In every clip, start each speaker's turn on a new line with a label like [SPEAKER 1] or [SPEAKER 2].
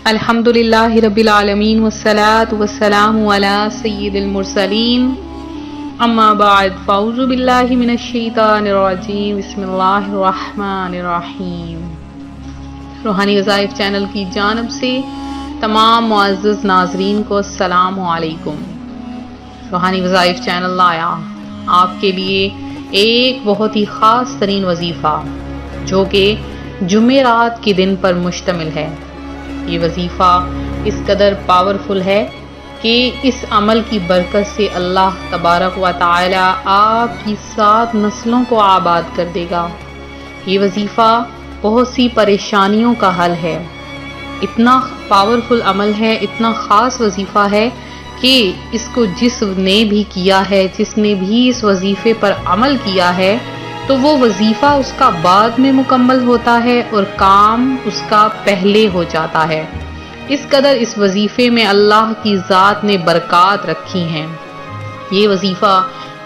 [SPEAKER 1] الحمدللہ رب العالمین والصلاة والسلام علی سید المرسلین اما بعد فاعوذ باللہ من الشیطان الرجیم بسم اللہ الرحمن الرحیم۔ روحانی وظائف چینل کی جانب سے تمام معزز ناظرین کو السلام علیکم۔ روحانی وظائف چینل لایا آپ کے لیے ایک بہت ہی خاص ترین وظیفہ جو کہ جمعرات کے دن پر مشتمل ہے۔ یہ وظیفہ اس قدر پاورفل ہے کہ اس عمل کی برکت سے اللہ تبارک و تعالی آپ کی 7 نسلوں کو آباد کر دے گا۔ یہ وظیفہ بہت سی پریشانیوں کا حل ہے۔ اتنا پاورفل عمل ہے، اتنا خاص وظیفہ ہے کہ اس کو جس نے بھی کیا ہے، جس نے بھی اس وظیفے پر عمل کیا ہے، تو وہ وظیفہ اس کا بعد میں مکمل ہوتا ہے اور کام اس کا پہلے ہو جاتا ہے۔ اس قدر اس وظیفے میں اللہ کی ذات نے برکات رکھی ہیں۔ یہ وظیفہ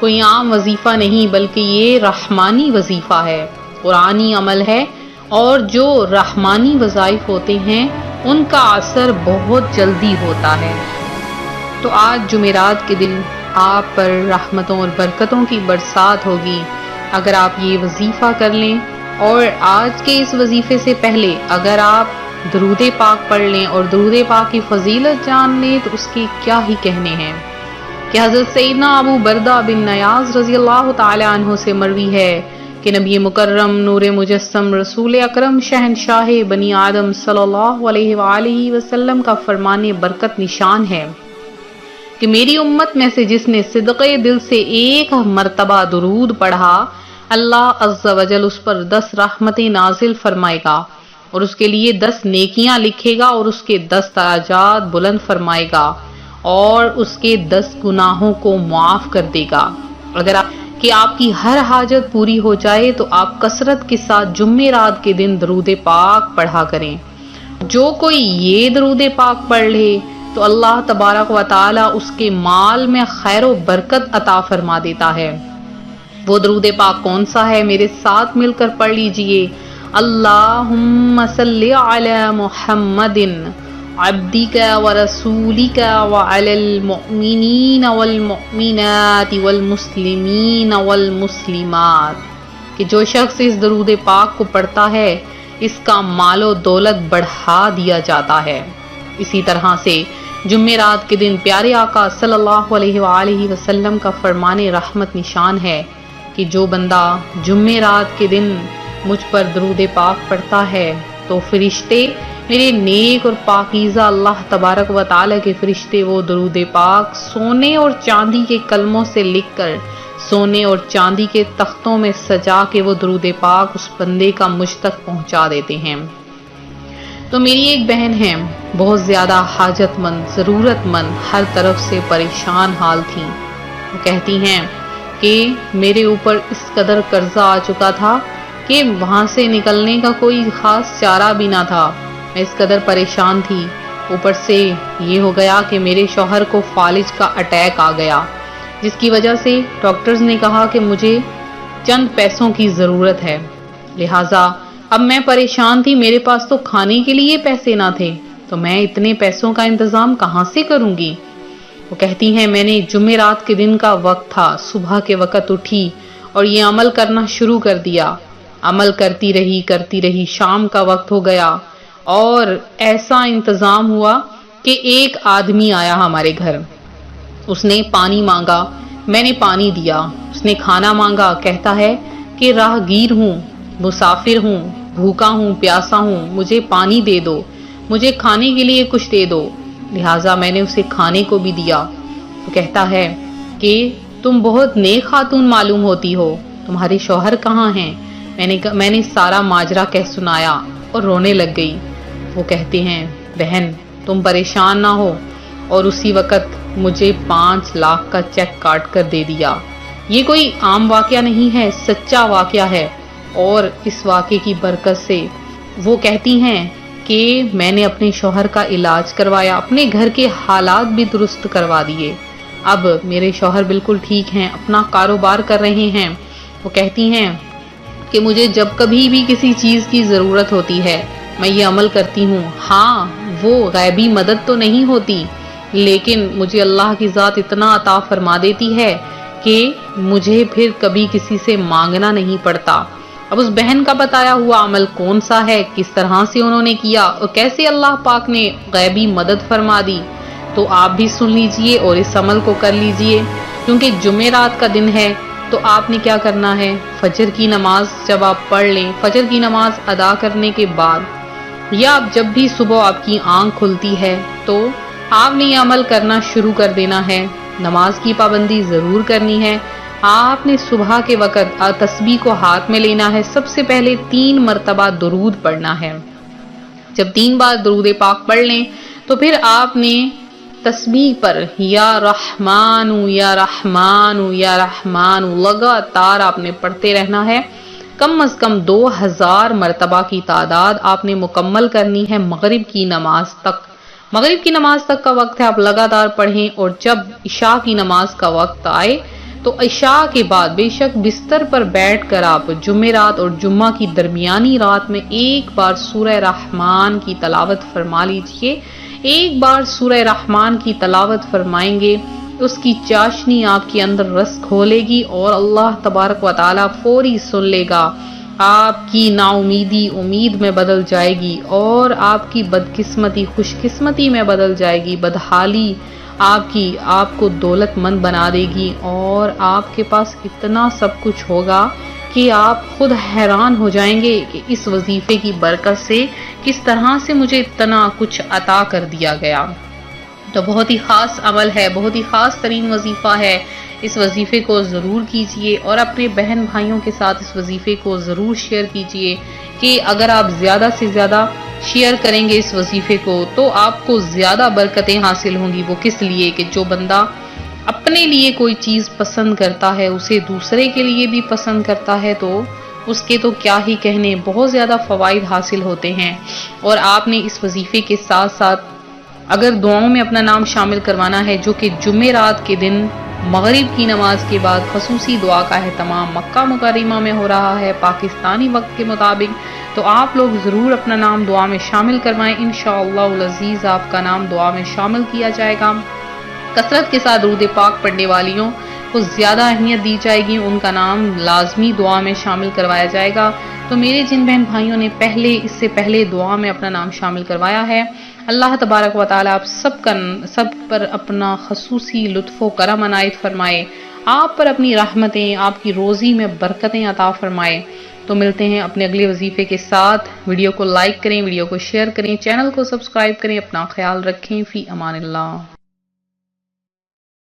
[SPEAKER 1] کوئی عام وظیفہ نہیں بلکہ یہ رحمانی وظیفہ ہے، قرآنی عمل ہے، اور جو رحمانی وظائف ہوتے ہیں ان کا اثر بہت جلدی ہوتا ہے۔ تو آج جمعرات کے دن آپ پر رحمتوں اور برکتوں کی برسات ہوگی اگر آپ یہ وظیفہ کر لیں، اور آج کے اس وظیفے سے پہلے اگر آپ درود پاک پڑھ لیں اور درود پاک کی فضیلت جان لیں تو اس کے کیا ہی کہنے ہیں کہ حضرت سیدنا ابو بردہ بن نیاز رضی اللہ تعالی عنہ سے مروی ہے کہ نبی مکرم نور مجسم رسول اکرم شہنشاہ بنی آدم صلی اللہ علیہ وآلہ وسلم کا فرمان برکت نشان ہے کہ میری امت میں سے جس نے صدقے دل سے ایک مرتبہ درود پڑھا، اللہ عز و جل اس پر 10 رحمتیں نازل فرمائے گا اور اس کے لیے 10 نیکیاں لکھے گا اور اس کے 10 درجات بلند فرمائے گا اور اس کے 10 گناہوں کو معاف کر دے گا۔ اگر آپ کی ہر حاجت پوری ہو جائے تو آپ کثرت کے ساتھ جمعرات کے دن درود پاک پڑھا کریں۔ جو کوئی یہ درود پاک پڑھ لے تو اللہ تبارک و تعالی اس کے مال میں خیر و برکت عطا فرما دیتا ہے۔ وہ درود پاک کون سا ہے؟ میرے ساتھ مل کر پڑھ لیجئے۔ اللہم صلی علی محمد عبدک و رسولک وعلی المؤمنین والمؤمنات والمسلمین والمسلمات، کہ جو شخص اس درود پاک کو پڑھتا ہے اس کا مال و دولت بڑھا دیا جاتا ہے۔ اسی طرح سے جمعرات کے دن پیارے آقا صلی اللہ علیہ وآلہ وسلم کا فرمان رحمت نشان ہے کہ جو بندہ جمعرات کے دن مجھ پر درود پاک پڑھتا ہے تو فرشتے، میرے نیک اور پاکیزہ اللہ تبارک و تعالی کے فرشتے، وہ درود پاک سونے اور چاندی کے کلموں سے لکھ کر سونے اور چاندی کے تختوں میں سجا کے وہ درود پاک اس بندے کا مجھ تک پہنچا دیتے ہیں۔ تو میری ایک بہن ہے، بہت زیادہ حاجت مند، ضرورت مند، ہر طرف سے پریشان حال تھی۔ وہ کہتی ہیں کہ میرے اوپر اس قدر قرضہ آ چکا تھا کہ وہاں سے نکلنے کا کوئی خاص چارہ بھی نہ تھا۔ میں اس قدر پریشان تھی، اوپر سے یہ ہو گیا کہ میرے شوہر کو فالج کا اٹیک آ گیا، جس کی وجہ سے ڈاکٹرز نے کہا کہ مجھے چند پیسوں کی ضرورت ہے، لہٰذا اب میں پریشان تھی، میرے پاس تو کھانے کے لیے پیسے نہ تھے، تو میں اتنے پیسوں کا انتظام کہاں سے کروں گی؟ وہ کہتی ہیں میں نے جمعرات کے دن کا وقت تھا، صبح کے وقت اٹھی اور یہ عمل کرنا شروع کر دیا۔ عمل کرتی رہی، شام کا وقت ہو گیا اور ایسا انتظام ہوا کہ ایک آدمی آیا ہمارے گھر۔ اس نے پانی مانگا، میں نے پانی دیا۔ اس نے کھانا مانگا، کہتا ہے کہ راہگیر ہوں، مسافر ہوں، بھوکا ہوں، پیاسا ہوں، مجھے پانی دے دو، مجھے کھانے کے لیے کچھ دے دو، لہٰذا میں نے اسے کھانے کو بھی دیا۔ وہ کہتا ہے کہ تم بہت نیک خاتون معلوم ہوتی ہو، تمہارے شوہر کہاں ہیں؟ میں نے سارا ماجرا کہہ سنایا اور رونے لگ گئی۔ وہ کہتے ہیں بہن تم پریشان نہ ہو، اور اسی وقت مجھے 5 لاکھ کا چیک کاٹ کر دے دیا۔ یہ کوئی عام واقعہ نہیں ہے، سچا واقعہ ہے، اور اس واقعے کی برکت سے وہ کہتی ہیں کہ میں نے اپنے شوہر کا علاج کروایا، اپنے گھر کے حالات بھی درست کروا دیے، اب میرے شوہر بالکل ٹھیک ہیں، اپنا کاروبار کر رہے ہیں۔ وہ کہتی ہیں کہ مجھے جب کبھی بھی کسی چیز کی ضرورت ہوتی ہے میں یہ عمل کرتی ہوں۔ ہاں وہ غیبی مدد تو نہیں ہوتی، لیکن مجھے اللہ کی ذات اتنا عطا فرما دیتی ہے کہ مجھے پھر کبھی کسی سے مانگنا نہیں پڑتا۔ اب اس بہن کا بتایا ہوا عمل کون سا ہے، کس طرح سے انہوں نے کیا اور کیسے اللہ پاک نے غیبی مدد فرما دی، تو آپ بھی سن لیجئے اور اس عمل کو کر لیجئے۔ کیونکہ جمعرات کا دن ہے تو آپ نے کیا کرنا ہے، فجر کی نماز جب آپ پڑھ لیں، فجر کی نماز ادا کرنے کے بعد یا آپ جب بھی صبح آپ کی آنکھ کھلتی ہے تو آپ نے یہ عمل کرنا شروع کر دینا ہے۔ نماز کی پابندی ضرور کرنی ہے۔ آپ نے صبح کے وقت تسبیح کو ہاتھ میں لینا ہے، سب سے پہلے 3 مرتبہ درود پڑھنا ہے۔ جب 3 بار درود پاک پڑھ لیں تو پھر آپ نے تسبیح پر یا رحمان یا رحمان یا رحمان لگاتار آپ نے پڑھتے رہنا ہے۔ کم از کم 2000 مرتبہ کی تعداد آپ نے مکمل کرنی ہے مغرب کی نماز تک۔ مغرب کی نماز تک کا وقت ہے، آپ لگاتار پڑھیں، اور جب عشاء کی نماز کا وقت آئے تو عشاء کے بعد بے شک بستر پر بیٹھ کر آپ جمعرات اور جمعہ کی درمیانی رات میں ایک بار سورہ رحمان کی تلاوت فرما لیجئے۔ ایک بار سورہ رحمان کی تلاوت فرمائیں گے، اس کی چاشنی آپ کے اندر رس کھولے گی اور اللہ تبارک و تعالیٰ فوری سن لے گا۔ آپ کی نا امیدی امید میں بدل جائے گی اور آپ کی بدقسمتی خوش قسمتی میں بدل جائے گی، بدحالی آپ کو دولت مند بنا دے گی، اور آپ کے پاس اتنا سب کچھ ہوگا کہ آپ خود حیران ہو جائیں گے کہ اس وظیفے کی برکت سے کس طرح سے مجھے اتنا کچھ عطا کر دیا گیا۔ تو بہت ہی خاص عمل ہے، بہت ہی خاص ترین وظیفہ ہے۔ اس وظیفے کو ضرور کیجئے اور اپنے بہن بھائیوں کے ساتھ اس وظیفے کو ضرور شیئر کیجئے، کہ اگر آپ زیادہ سے زیادہ شیئر کریں گے اس وظیفے کو تو آپ کو زیادہ برکتیں حاصل ہوں گی۔ وہ کس لیے کہ جو بندہ اپنے لیے کوئی چیز پسند کرتا ہے اسے دوسرے کے لیے بھی پسند کرتا ہے تو اس کے تو کیا ہی کہنے، بہت زیادہ فوائد حاصل ہوتے ہیں۔ اور آپ نے اس وظیفے کے ساتھ ساتھ اگر دعاؤں میں اپنا نام شامل کروانا ہے، جو کہ جمعرات کے دن مغرب کی نماز کے بعد خصوصی دعا کا اہتمام مکہ مکرمہ میں ہو رہا ہے پاکستانی وقت کے مطابق، تو آپ لوگ ضرور اپنا نام دعا میں شامل کروائیں۔ انشاءاللہ العزیز آپ کا نام دعا میں شامل کیا جائے گا۔ کثرت کے ساتھ درود پاک پڑھنے والیوں کو زیادہ اہمیت دی جائے گی، ان کا نام لازمی دعا میں شامل کروایا جائے گا۔ تو میرے جن بہن بھائیوں نے اس سے پہلے دعا میں اپنا نام شامل کروایا ہے، اللہ تبارک و تعالیٰ آپ سب پر اپنا خصوصی لطف و کرم عنایت فرمائے، آپ پر اپنی رحمتیں، آپ کی روزی میں برکتیں عطا فرمائے۔ تو ملتے ہیں اپنے اگلے وظیفے کے ساتھ۔ ویڈیو کو لائک کریں، ویڈیو کو شیئر کریں، چینل کو سبسکرائب کریں، اپنا خیال رکھیں۔ فی امان اللہ۔